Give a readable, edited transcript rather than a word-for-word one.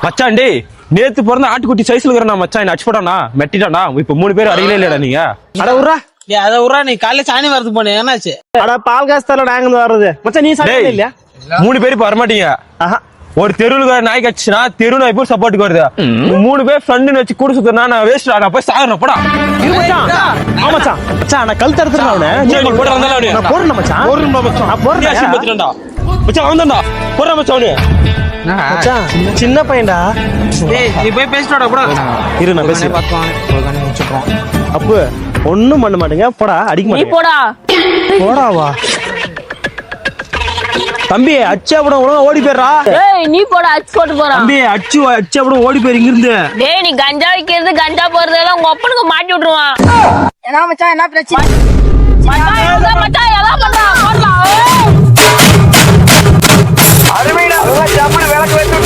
மச்சான் டேய் நேத்து பிறந்த ஆட்டுக்குட்டி சைஸ்ல இருக்கிற மச்சான் என்ன அடிச்சு போட்டானா மெட்டிட்டானா இப்ப 3 பேர் அருகிலே இல்லடா நீங்க. அட உர்றா அத உர்றா நீ காலைல சாணி வரது போனே என்னாச்சு? அட பால் காசு தரல நாங்க இருந்து வர்றது மச்சான் நீ சாப்பிடல இல்லையா? 3 பேர் இப்ப வரமாட்டீங்க. ஆஹா ஒரு தெருவுல நாய் கட்சினா தெரு நாய் போய் சப்போர்ட்டுக்கு வருது. 3 பேர் ஃப்ரெண்டுன்னு வச்சு கூட சுத்தனா நான் வேஸ்ட் நான் போய் சாகறேன் போடா. இது மச்சான் ஆ மச்சான் மச்சான் நான் கல் தரதுறேன் அவனே நீ போட வந்தால அவனே நான் போறேன் மச்சான் போறேன் மச்சான் நான் போறேன் நீ அசிங்கப்படுறடா மச்சான் வந்தடா போறா மச்சான் அவனே மச்சான் சின்ன பையன்டா. டேய் நீ போய் பேசிட்டடா போடா. இரு நான் பேசி அப்பு ஒண்ணும் பண்ண மாட்டேங்க போடா அடிக்க நீ மாட்டேங்க போடா. போடாவா தம்பி அச்சா கூட உடனே ஓடி போயிடுறா. ஏய் நீ போடா அச்சு போட்டு போறான். தம்பி அச்சா கூட ஓடி போயிரு இங்க இருந்து. டேய் நீ கஞ்சா விக்கிறது கஞ்சா போறது எல்லாம் உங்க அப்பனுக்கு மாட்டி விட்டுருவான். என்ன மச்சான் என்ன பிரச்சனை? மச்சான் எல்லாம் பண்றான் போடலாம். அருமைடா ஜம்முன்னு விளக்கு வச்சு